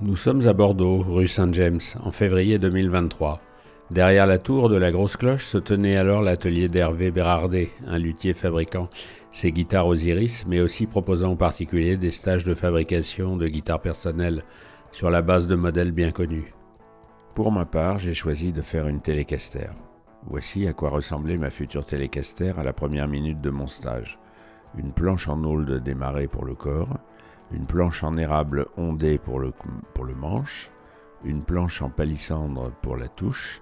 Nous sommes à Bordeaux, rue Saint-James, en février 2023. Derrière la tour de la Grosse Cloche se tenait alors l'atelier d'Hervé Bérardet, un luthier fabricant ses guitares Osiris, mais aussi proposant aux particuliers des stages de fabrication de guitares personnelles sur la base de modèles bien connus. Pour ma part, j'ai choisi de faire une Telecaster. Voici à quoi ressemblait ma future Telecaster à la première minute de mon stage. Une planche en aule de démarré pour le corps, une planche en érable ondée pour le manche, une planche en palissandre pour la touche,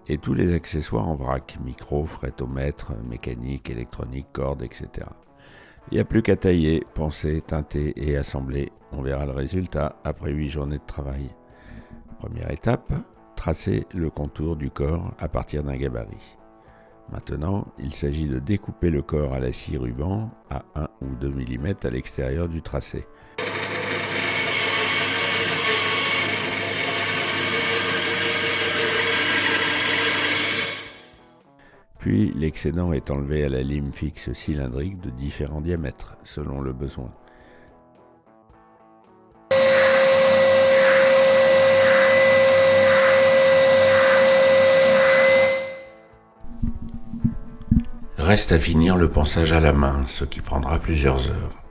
et tous les accessoires en vrac, micro, frétomètre, mécanique, électronique, cordes, etc. Il n'y a plus qu'à tailler, poncer, teinter et assembler. On verra le résultat après 8 journées de travail. Première étape, tracer le contour du corps à partir d'un gabarit. Maintenant, il s'agit de découper le corps à la scie ruban à 1 ou 2 mm à l'extérieur du tracé. Puis, l'excédent est enlevé à la lime fixe cylindrique de différents diamètres, selon le besoin. Reste à finir le ponçage à la main, ce qui prendra plusieurs heures.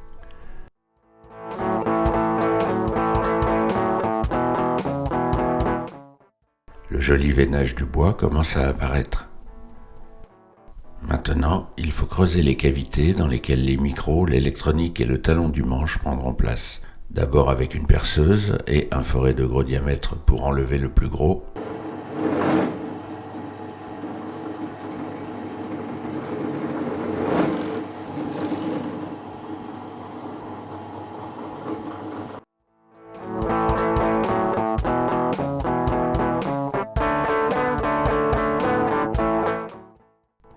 Le joli veinage du bois commence à apparaître. Maintenant, il faut creuser les cavités dans lesquelles les micros, l'électronique et le talon du manche prendront place. D'abord avec une perceuse et un forêt de gros diamètre pour enlever le plus gros.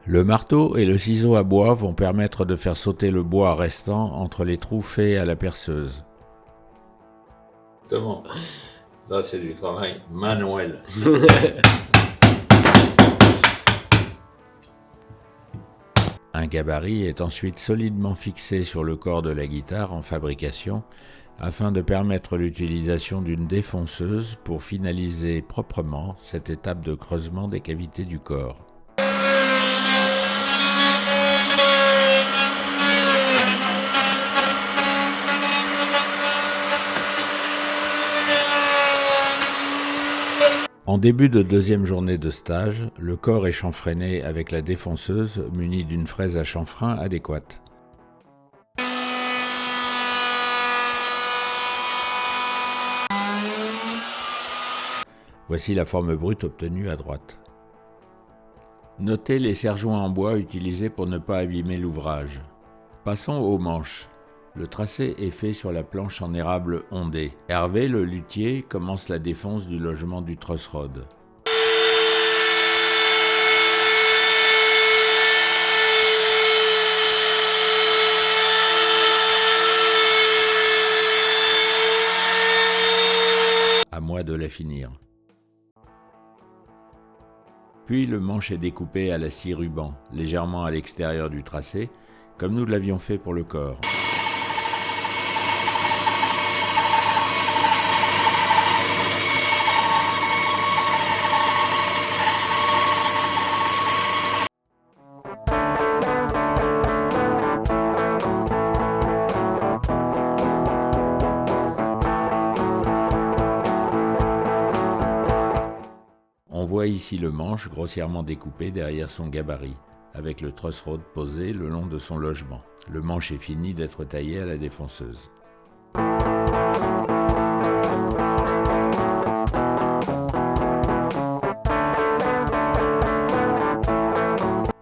Le marteau et le ciseau à bois vont permettre de faire sauter le bois restant entre les trous faits à la perceuse. Exactement. Là, c'est du travail manuel. Un gabarit est ensuite solidement fixé sur le corps de la guitare en fabrication afin de permettre l'utilisation d'une défonceuse pour finaliser proprement cette étape de creusement des cavités du corps. En début de deuxième journée de stage, le corps est chanfreiné avec la défonceuse munie d'une fraise à chanfrein adéquate. Voici la forme brute obtenue à droite. Notez les serre-joints en bois utilisés pour ne pas abîmer l'ouvrage. Passons aux manches. Le tracé est fait sur la planche en érable ondée. Hervé, le luthier, commence la défonce du logement du truss rod. À moi de la finir. Puis le manche est découpé à la scie ruban, légèrement à l'extérieur du tracé, comme nous l'avions fait pour le corps. On voit ici le manche grossièrement découpé derrière son gabarit, avec le truss rod posé le long de son logement. Le manche est fini d'être taillé à la défonceuse.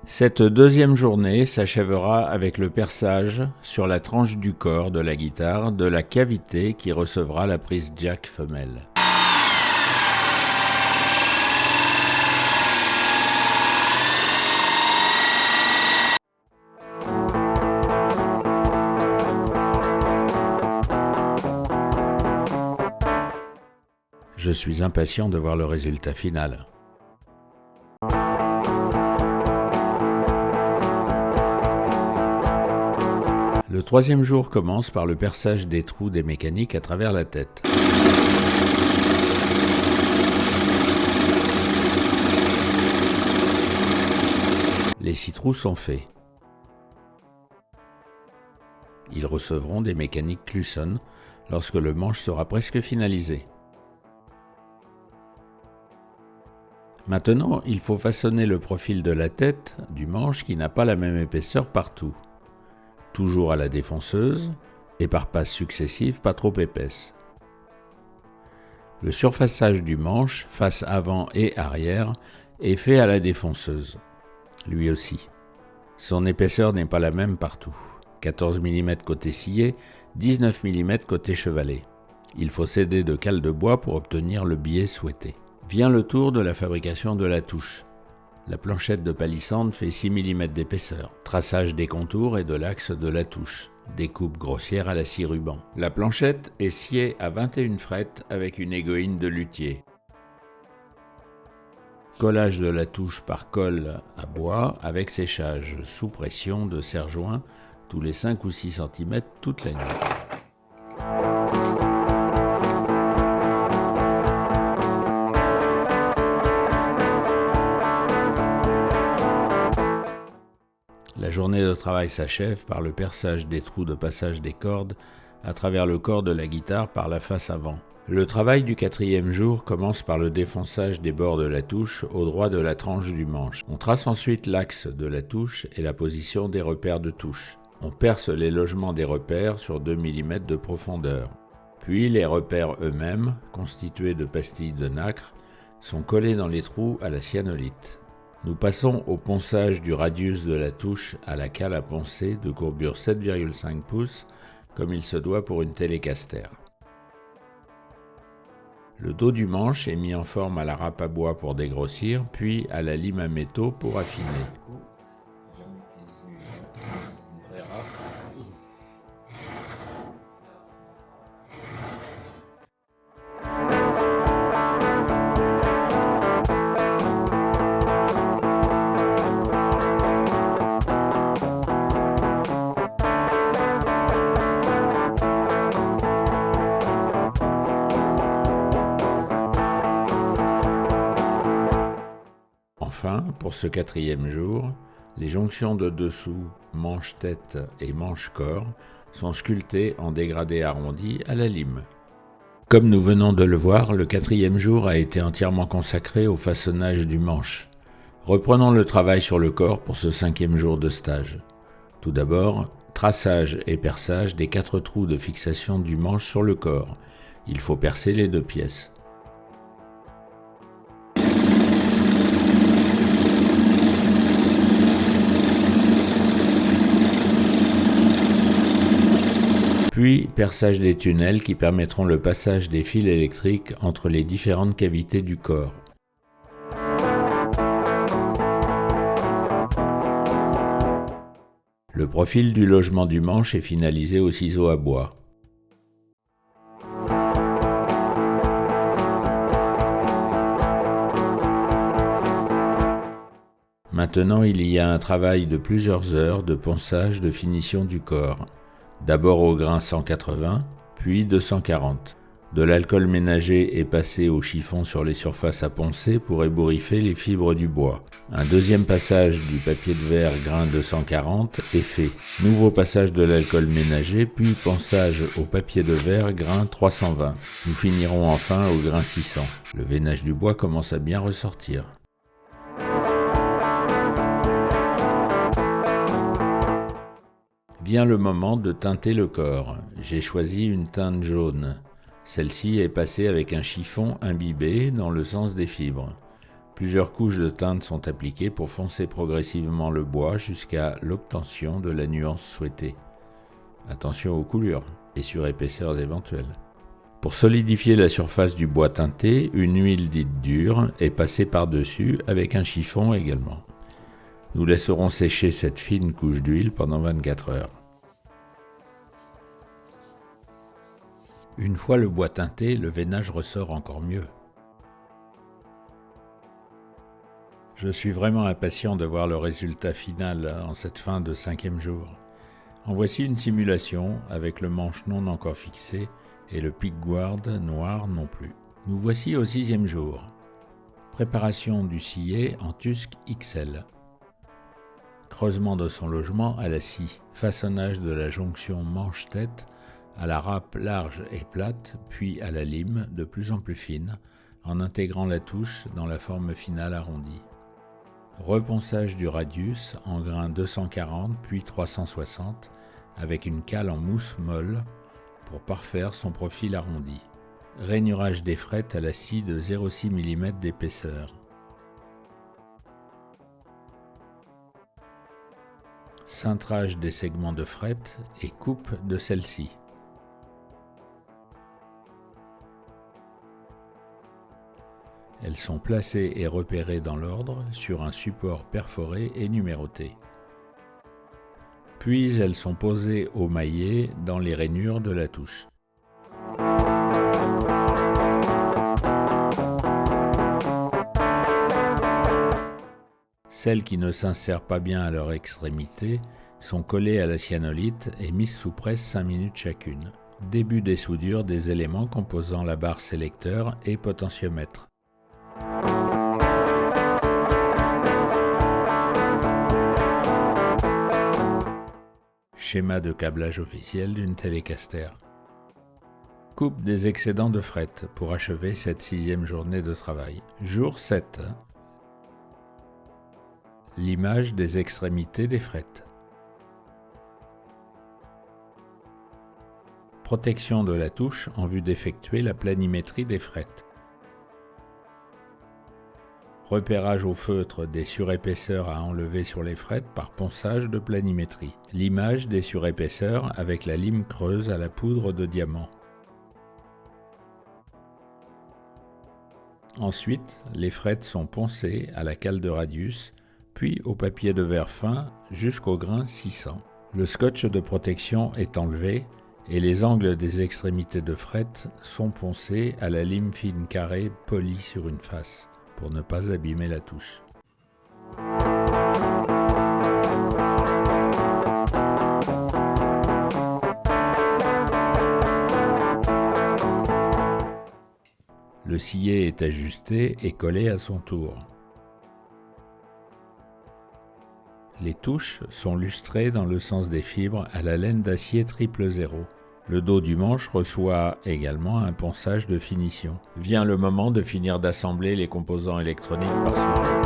Cette deuxième journée s'achèvera avec le perçage sur la tranche du corps de la guitare de la cavité qui recevra la prise jack femelle. Je suis impatient de voir le résultat final. Le troisième jour commence par le perçage des trous des mécaniques à travers la tête. Les 6 trous sont faits. Ils recevront des mécaniques Clusson lorsque le manche sera presque finalisé. Maintenant, il faut façonner le profil de la tête du manche qui n'a pas la même épaisseur partout. Toujours à la défonceuse et par passes successives pas trop épaisses. Le surfaçage du manche, face avant et arrière, est fait à la défonceuse, lui aussi. Son épaisseur n'est pas la même partout. 14 mm côté scié, 19 mm côté chevalet. Il faut s'aider de cales de bois pour obtenir le biais souhaité. Vient le tour de la fabrication de la touche. La planchette de palissandre fait 6 mm d'épaisseur. Traçage des contours et de l'axe de la touche. Découpe grossière à la scie ruban. La planchette est sciée à 21 frettes avec une égoïne de luthier. Collage de la touche par colle à bois avec séchage sous pression de serre-joint tous les 5 ou 6 cm toute la nuit. La journée de travail s'achève par le perçage des trous de passage des cordes à travers le corps de la guitare par la face avant. Le travail du 4e jour commence par le défonçage des bords de la touche au droit de la tranche du manche. On trace ensuite l'axe de la touche et la position des repères de touche. On perce les logements des repères sur 2 mm de profondeur. Puis les repères eux-mêmes, constitués de pastilles de nacre, sont collés dans les trous à la cyanolite. Nous passons au ponçage du radius de la touche à la cale à poncer de courbure 7,5 pouces, comme il se doit pour une télécaster. Le dos du manche est mis en forme à la râpe à bois pour dégrossir, puis à la lime à métaux pour affiner. Enfin, pour ce 4e jour, les jonctions de dessous, manche-tête et manche-corps, sont sculptées en dégradé arrondi à la lime. Comme nous venons de le voir, le 4e jour a été entièrement consacré au façonnage du manche. Reprenons le travail sur le corps pour ce 5e jour de stage. Tout d'abord, traçage et perçage des 4 trous de fixation du manche sur le corps. Il faut percer les 2 pièces. Puis, perçage des tunnels qui permettront le passage des fils électriques entre les différentes cavités du corps. Le profil du logement du manche est finalisé au ciseau à bois. Maintenant, il y a un travail de plusieurs heures de ponçage de finition du corps. D'abord au grain 180, puis 240. De l'alcool ménager est passé au chiffon sur les surfaces à poncer pour ébouriffer les fibres du bois. Un deuxième passage du papier de verre grain 240 est fait. Nouveau passage de l'alcool ménager, puis ponçage au papier de verre grain 320. Nous finirons enfin au grain 600. Le veinage du bois commence à bien ressortir. Vient le moment de teinter le corps. J'ai choisi une teinte jaune. Celle-ci est passée avec un chiffon imbibé dans le sens des fibres. Plusieurs couches de teinte sont appliquées pour foncer progressivement le bois jusqu'à l'obtention de la nuance souhaitée. Attention aux coulures et surépaisseurs éventuelles. Pour solidifier la surface du bois teinté, une huile dite dure est passée par-dessus avec un chiffon également. Nous laisserons sécher cette fine couche d'huile pendant 24 heures. Une fois le bois teinté, le veinage ressort encore mieux. Je suis vraiment impatient de voir le résultat final en cette fin de 5e jour. En voici une simulation avec le manche non encore fixé et le pickguard noir non plus. Nous voici au 6e jour. Préparation du scié en TUSC XL. Creusement de son logement à la scie, façonnage de la jonction manche-tête à la râpe large et plate, puis à la lime de plus en plus fine, en intégrant la touche dans la forme finale arrondie. Reponçage du radius en grains 240 puis 360 avec une cale en mousse molle pour parfaire son profil arrondi. Rainurage des frettes à la scie de 0,6 mm d'épaisseur. Cintrage des segments de frettes et coupe de celles-ci. Elles sont placées et repérées dans l'ordre sur un support perforé et numéroté. Puis elles sont posées au maillet dans les rainures de la touche. Celles qui ne s'insèrent pas bien à leur extrémité sont collées à la cyanolite et mises sous presse 5 minutes chacune. Début des soudures des éléments composant la barre sélecteur et potentiomètre. Schéma de câblage officiel d'une Telecaster. Coupe des excédents de fret pour achever cette 6e journée de travail. Jour 7. Limage des extrémités des frettes. Protection de la touche en vue d'effectuer la planimétrie des frettes. Repérage au feutre des surépaisseurs à enlever sur les frettes par ponçage de planimétrie. Limage des surépaisseurs avec la lime creuse à la poudre de diamant. Ensuite, les frettes sont poncées à la cale de radius, puis au papier de verre fin jusqu'au grain 600. Le scotch de protection est enlevé et les angles des extrémités de frettes sont poncés à la lime fine carrée polie sur une face, pour ne pas abîmer la touche. Le sillet est ajusté et collé à son tour. Les touches sont lustrées dans le sens des fibres à la laine d'acier 000. Le dos du manche reçoit également un ponçage de finition. Vient le moment de finir d'assembler les composants électroniques par soudure.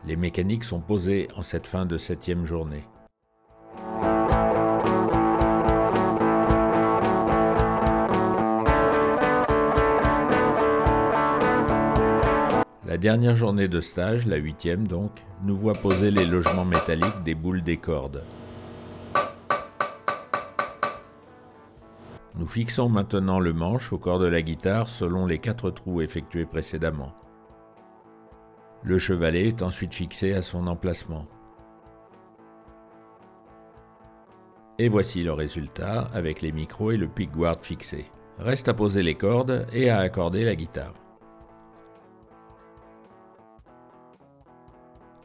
Les mécaniques sont posées en cette fin de 7e journée. La dernière journée de stage, la 8e donc, nous voit poser les logements métalliques des boules des cordes. Nous fixons maintenant le manche au corps de la guitare selon les 4 trous effectués précédemment. Le chevalet est ensuite fixé à son emplacement. Et voici le résultat avec les micros et le pickguard fixés. Reste à poser les cordes et à accorder la guitare.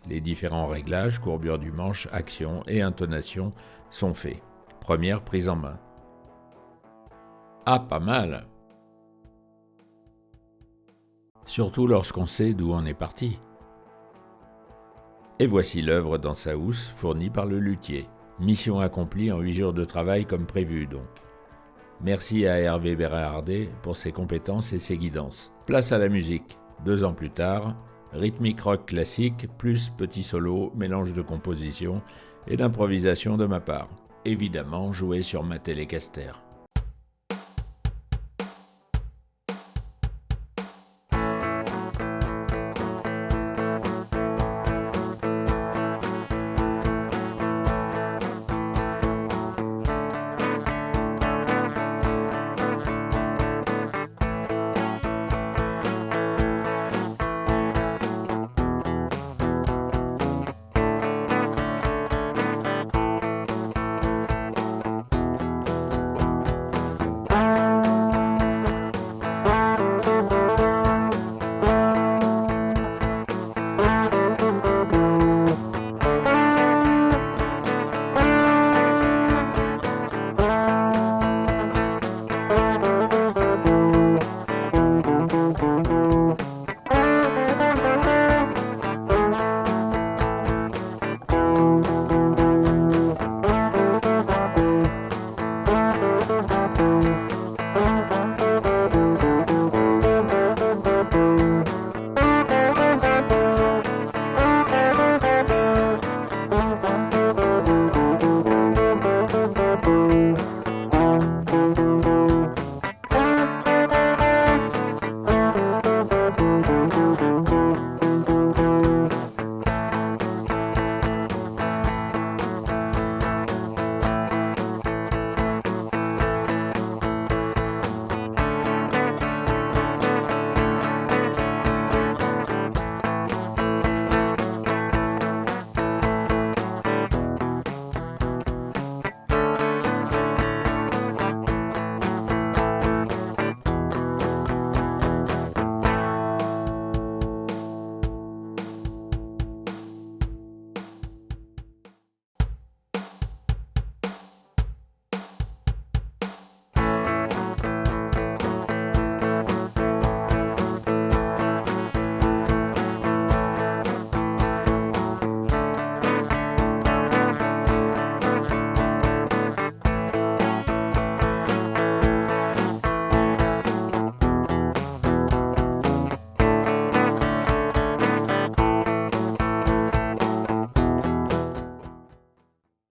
Les différents réglages, courbure du manche, action et intonation sont faits. Première prise en main. Ah, pas mal! Surtout lorsqu'on sait d'où on est parti. Et voici l'œuvre dans sa housse fournie par le luthier. Mission accomplie en 8 jours de travail comme prévu donc. Merci à Hervé Bérardé pour ses compétences et ses guidances. Place à la musique. 2 ans plus tard, rythmique rock classique plus petit solo, mélange de composition et d'improvisation de ma part. Évidemment joué sur ma Telecaster.